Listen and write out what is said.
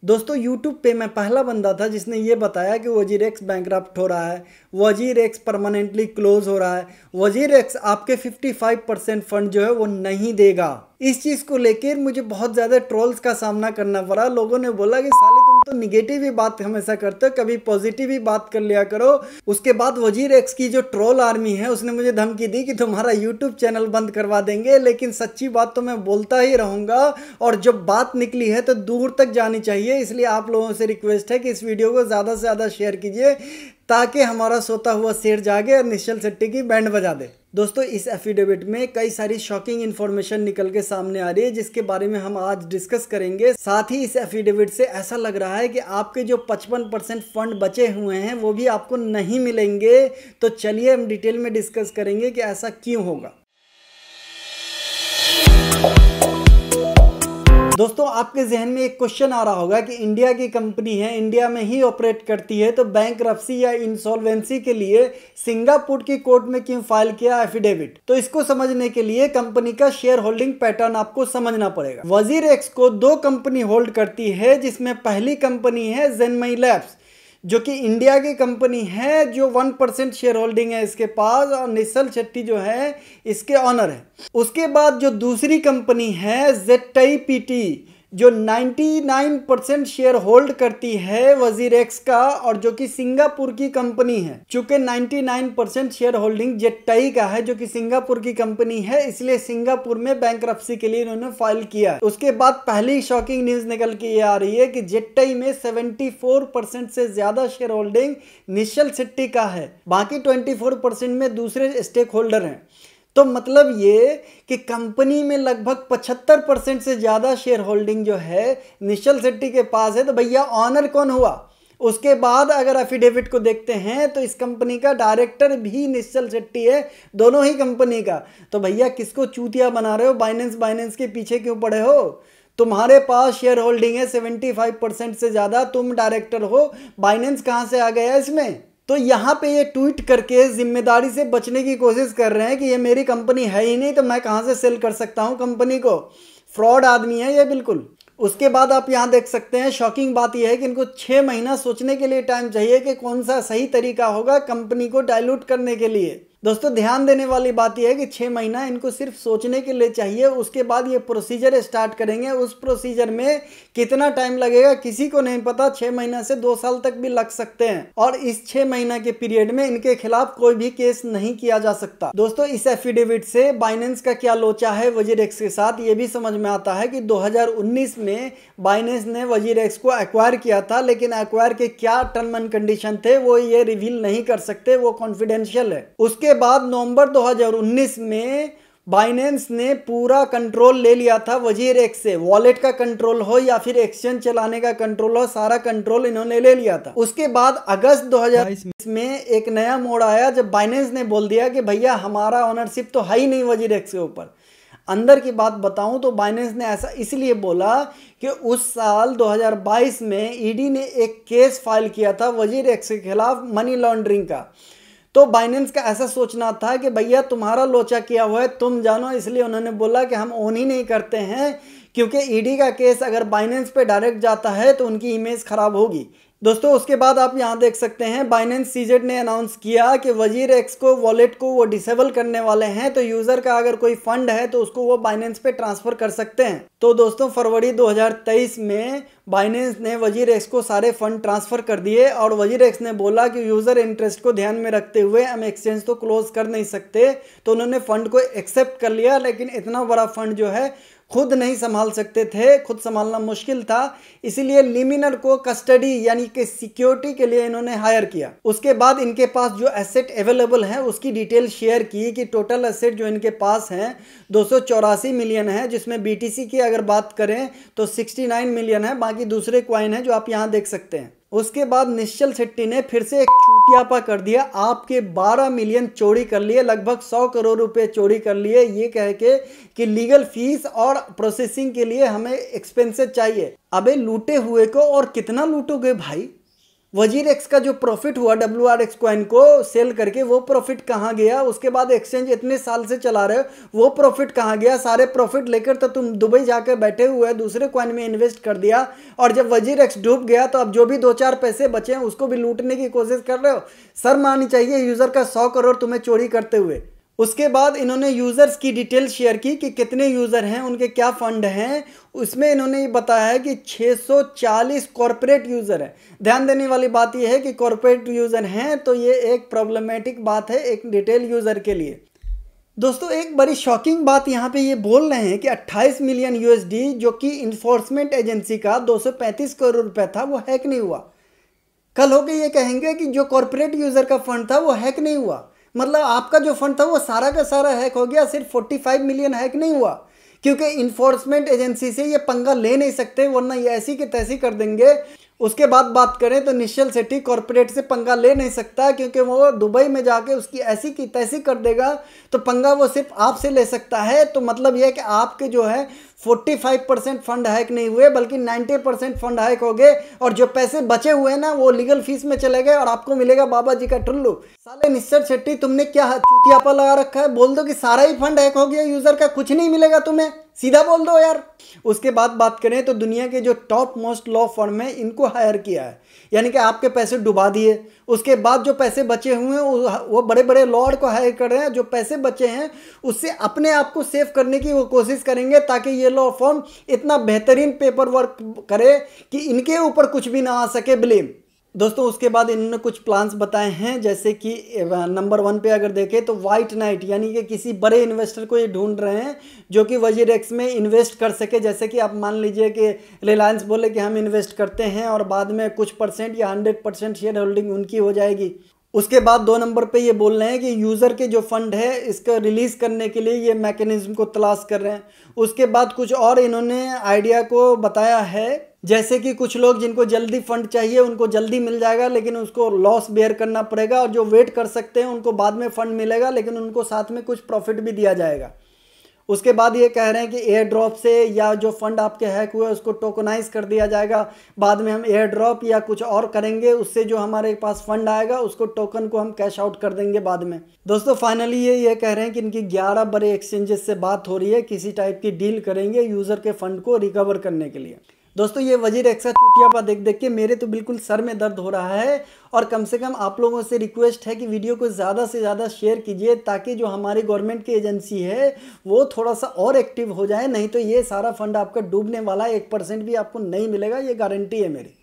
दोस्तों YouTube पे मैं पहला बंदा था जिसने ये बताया कि वजीरेक्स बैंकरप्ट हो रहा है, वजीरेक्स परमानेंटली क्लोज हो रहा है, वजीरेक्स आपके 55% फंड जो है वो नहीं देगा। इस चीज़ को लेकर मुझे बहुत ज़्यादा ट्रोल्स का सामना करना पड़ा। लोगों ने बोला कि साले तुम तो निगेटिव ही बात हमेशा करते हो, कभी पॉजिटिव ही बात कर लिया करो। उसके बाद वजीरेक्स की जो ट्रोल आर्मी है उसने मुझे धमकी दी कि तुम्हारा यूट्यूब चैनल बंद करवा देंगे, लेकिन सच्ची बात तो मैं बोलता ही रहूँगा और जब बात निकली है तो दूर तक जानी चाहिए। इसलिए आप लोगों से रिक्वेस्ट है कि इस वीडियो को ज़्यादा से ज़्यादा शेयर कीजिए ताकि हमारा सोता हुआ शेर जागे और निश्चल शेट्टी की बैंड बजा दे। दोस्तों इस एफिडेविट में कई सारी शॉकिंग इन्फॉर्मेशन निकल के सामने आ रही है जिसके बारे में हम आज डिस्कस करेंगे। साथ ही इस एफिडेविट से ऐसा लग रहा है कि आपके जो 55% फंड बचे हुए हैं वो भी आपको नहीं मिलेंगे। तो चलिए हम डिटेल में डिस्कस करेंगे कि ऐसा क्यों होगा। दोस्तों आपके जहन में एक क्वेश्चन आ रहा होगा कि इंडिया की कंपनी है, इंडिया में ही ऑपरेट करती है, तो बैंकरप्सी या इंसॉल्वेंसी के लिए सिंगापुर की कोर्ट में क्यों फाइल किया एफिडेविट। तो इसको समझने के लिए कंपनी का शेयर होल्डिंग पैटर्न आपको समझना पड़ेगा। वजीरेक्स को दो कंपनी होल्ड करती है, जिसमें पहली कंपनी है जेनमई लैब्स जो कि इंडिया की कंपनी है, जो 1% शेयर होल्डिंग है इसके पास, और निश्चल शेट्टी जो है इसके ऑनर है। उसके बाद जो दूसरी कंपनी है जेटई पीटी जो 99% शेयर होल्ड करती है वजीरेक्स का, और जो कि सिंगापुर की कंपनी है। चूंकि 99% शेयर होल्डिंग जेटई का है जो कि सिंगापुर की कंपनी है, इसलिए सिंगापुर में बैंकरप्सी के लिए इन्होंने फाइल किया। उसके बाद पहली शॉकिंग न्यूज निकल के ये आ रही है कि जेटई में 74% से ज्यादा शेयर होल्डिंग निश्चल शेट्टी का है, बाकी 24% में दूसरे स्टेक होल्डर हैं। तो मतलब ये कि कंपनी में लगभग 75% से ज़्यादा शेयर होल्डिंग जो है निश्चल शेट्टी के पास है। तो भैया ऑनर कौन हुआ? उसके बाद अगर एफिडेविट को देखते हैं तो इस कंपनी का डायरेक्टर भी निश्चल शेट्टी है, दोनों ही कंपनी का। तो भैया किसको चूतिया बना रहे हो? बाइनेंस के पीछे क्यों पड़े हो? तुम्हारे पास शेयर होल्डिंग है 75% से ज़्यादा, तुम डायरेक्टर हो, बाइनेंस कहाँ से आ गया इसमें? तो यहाँ पे ये ट्वीट करके जिम्मेदारी से बचने की कोशिश कर रहे हैं कि ये मेरी कंपनी है ही नहीं तो मैं कहाँ से सेल कर सकता हूँ कंपनी को। फ्रॉड आदमी है ये बिल्कुल। उसके बाद आप यहाँ देख सकते हैं, शॉकिंग बात यह है कि इनको 6 महीना सोचने के लिए टाइम चाहिए कि कौन सा सही तरीका होगा कंपनी को डाइल्यूट करने के लिए। दोस्तों ध्यान देने वाली बात यह है कि 6 महीना इनको सिर्फ सोचने के लिए चाहिए। उसके बाद ये प्रोसीजर स्टार्ट करेंगे। उस प्रोसीजर में कितना टाइम लगेगा किसी को नहीं पता, 6 महीना से 2 साल तक भी लग सकते हैं, और इस 6 महीना के पीरियड में इनके खिलाफ कोई भी केस नहीं किया जा सकता। दोस्तों इस एफिडेविट से बाइनेंस का क्या लोचा है वजीरेक्स के साथ ये भी समझ में आता है कि 2019 में बाइनेंस ने वजीरेक्स को एक्वायर किया था, लेकिन एक्वायर के क्या टर्म एंड कंडीशन थे वो ये रिवील नहीं कर सकते, वो कॉन्फिडेंशियल है। उसके बाद नवंबर 2019 में बाइनेंस ने पूरा कंट्रोल ले लिया था वजीरेक्स से। वॉलेट का कंट्रोल हो या फिर एक्सचेंज चलाने का कंट्रोल हो, सारा कंट्रोल इन्होंने ले लिया था। उसके बाद अगस्त 2022 में एक नया मोड़ आया जब बाइनेंस ने बोल दिया कि भैया हमारा ओनरशिप तो है ही नहीं वजीरेक्स के ऊपर। अंदर की बात बताऊं तो बाइनेंस ने ऐसा इसलिए बोला कि उस साल 2022 में ईडी ने एक केस फाइल किया था वजीरेक्स के खिलाफ मनी लॉन्ड्रिंग का। तो बाइनेंस का ऐसा सोचना था कि भैया तुम्हारा लोचा किया हुआ है, तुम जानो, इसलिए उन्होंने बोला कि हम ओन ही नहीं करते हैं, क्योंकि ईडी का केस अगर बाइनेंस पे डायरेक्ट जाता है तो उनकी इमेज खराब होगी। दोस्तों उसके बाद आप यहाँ देख सकते हैं बाइनेंस सीजेड ने अनाउंस किया कि वजीरेक्स को वॉलेट को वो डिसेबल करने वाले हैं, तो यूजर का अगर कोई फंड है तो उसको वो बाइनेंस पे ट्रांसफर कर सकते हैं। तो दोस्तों फरवरी 2023 में बाइनेंस ने वजीरेक्स को सारे फंड ट्रांसफर कर दिए, और वजीरेक्स ने बोला कि यूजर इंटरेस्ट को ध्यान में रखते हुए हम एक्सचेंज तो क्लोज कर नहीं सकते, तो उन्होंने फंड को एक्सेप्ट कर लिया। लेकिन इतना बड़ा फंड जो है खुद नहीं संभाल सकते थे, खुद संभालना मुश्किल था, इसीलिए लिमिनर को कस्टडी यानी कि सिक्योरिटी के लिए इन्होंने हायर किया। उसके बाद इनके पास जो एसेट अवेलेबल है उसकी डिटेल शेयर की कि टोटल एसेट जो इनके पास हैं 284 मिलियन है, जिसमें बीटीसी की अगर बात करें तो 69 मिलियन है, बाकी दूसरे क्वाइन है जो आप यहाँ देख सकते हैं। उसके बाद निश्चल शेट्टी ने फिर से एक चूतियापा कर दिया, आपके 12 मिलियन चोरी कर लिए, लगभग 100 करोड़ रुपए चोरी कर लिए, ये कह के कि लीगल फीस और प्रोसेसिंग के लिए हमें एक्सपेंसेस चाहिए। अबे लूटे हुए को और कितना लूटोगे भाई? वजीर एक्स का जो प्रॉफिट हुआ WRX कॉइन को सेल करके, वो प्रॉफिट कहाँ गया? उसके बाद एक्सचेंज इतने साल से चला रहे हो, वो प्रॉफिट कहाँ गया? सारे प्रॉफिट लेकर तो तुम दुबई जाकर बैठे हुए दूसरे कॉइन में इन्वेस्ट कर दिया, और जब वजीर एक्स डूब गया तो अब जो भी 2-4 पैसे बचे हैं उसको भी लूटने की कोशिश कर रहे हो। शर्म आनी चाहिए यूजर का 100 करोड़ तुम्हें चोरी करते हुए। उसके बाद इन्होंने यूज़र्स की डिटेल शेयर की कि कितने यूज़र हैं, उनके क्या फंड हैं। उसमें इन्होंने ये बताया है कि 640 कॉरपोरेट यूज़र है। ध्यान देने वाली बात यह है कि कॉरपोरेट यूज़र हैं तो ये एक प्रॉब्लमेटिक बात है एक रिटेल यूज़र के लिए। दोस्तों एक बड़ी शॉकिंग बात यहाँ पे ये बोल रहे हैं कि 28 मिलियन USD जो कि इन्फोर्समेंट एजेंसी का 235 करोड़ रुपए था वो हैक नहीं हुआ। कल होके ये कहेंगे कि जो कॉरपोरेट यूज़र का फंड था वो हैक नहीं हुआ। मतलब आपका जो फंड था वो सारा का सारा हैक हो गया, सिर्फ 45 मिलियन हैक नहीं हुआ। क्योंकि इन्फोर्समेंट एजेंसी से ये पंगा ले नहीं सकते, वरना ये ऐसी की तैसी कर देंगे। उसके बाद बात करें तो निश्चल सेठी कॉरपोरेट से पंगा ले नहीं सकता, क्योंकि वो दुबई में जाके उसकी ऐसी की तैसी कर देगा, तो पंगा वो सिर्फ आपसे ले सकता है। तो मतलब ये है कि आपके जो है 45% फंड हैक नहीं हुए, बल्कि 90% फंड हैक हो गए, और जो पैसे बचे हुए ना वो लीगल फीस में चले गए, और आपको मिलेगा बाबा जी का टुल्लू। साले निश्चल शेट्टी तुमने क्या चूतियापा लगा रखा है? बोल दो कि सारा ही फंड हैक हो गया यूजर का, कुछ नहीं मिलेगा तुम्हें, सीधा बोल दो यार। उसके बाद बात करें तो दुनिया के जो टॉप मोस्ट लॉ फर्म है इनको हायर किया है, यानी कि आपके पैसे डुबा दिए। उसके बाद जो पैसे बचे हुए हैं वो बड़े बड़े लॉयर को हायर कर रहे हैं, जो पैसे बचे हैं उससे अपने आप को सेव करने की वो कोशिश करेंगे, ताकि ये लॉ फर्म इतना बेहतरीन पेपर वर्क करे कि इनके ऊपर कुछ भी ना आ सके ब्लेम। दोस्तों उसके बाद इन्होंने कुछ प्लान्स बताए हैं, जैसे कि नंबर 1 पे अगर देखें तो वाइट नाइट, यानी कि किसी बड़े इन्वेस्टर को ये ढूंढ रहे हैं जो कि वजीर एक्स में इन्वेस्ट कर सके। जैसे कि आप मान लीजिए कि रिलायंस बोले कि हम इन्वेस्ट करते हैं, और बाद में कुछ % या 100% शेयर होल्डिंग उनकी हो जाएगी। उसके बाद 2 नंबर पे ये बोल रहे हैं कि यूज़र के जो फंड है इसका रिलीज़ करने के लिए ये मैकेनिज्म को तलाश कर रहे हैं। उसके बाद कुछ और इन्होंने आइडिया को बताया है, जैसे कि कुछ लोग जिनको जल्दी फंड चाहिए उनको जल्दी मिल जाएगा, लेकिन उसको लॉस बेयर करना पड़ेगा, और जो वेट कर सकते हैं उनको बाद में फंड मिलेगा, लेकिन उनको साथ में कुछ प्रॉफिट भी दिया जाएगा। उसके बाद ये कह रहे हैं कि एयर ड्रॉप से या जो फंड आपके हैक हुए उसको टोकनाइज कर दिया जाएगा। बाद में हम एयर ड्रॉप या कुछ और करेंगे, उससे जो हमारे पास फंड आएगा उसको टोकन को हम कैश आउट कर देंगे बाद में। दोस्तों फाइनली ये कह रहे हैं कि इनकी 11 बड़े एक्सचेंजेस से बात हो रही है, किसी टाइप की डील करेंगे यूज़र के फंड को रिकवर करने के लिए। दोस्तों ये वजीर एक्स का चूतियापा देख देख के मेरे तो बिल्कुल सर में दर्द हो रहा है, और कम से कम आप लोगों से रिक्वेस्ट है कि वीडियो को ज़्यादा से ज़्यादा शेयर कीजिए, ताकि जो हमारी गवर्नमेंट की एजेंसी है वो थोड़ा सा और एक्टिव हो जाए। नहीं तो ये सारा फंड आपका डूबने वाला है, 1% भी आपको नहीं मिलेगा, ये गारंटी है मेरी।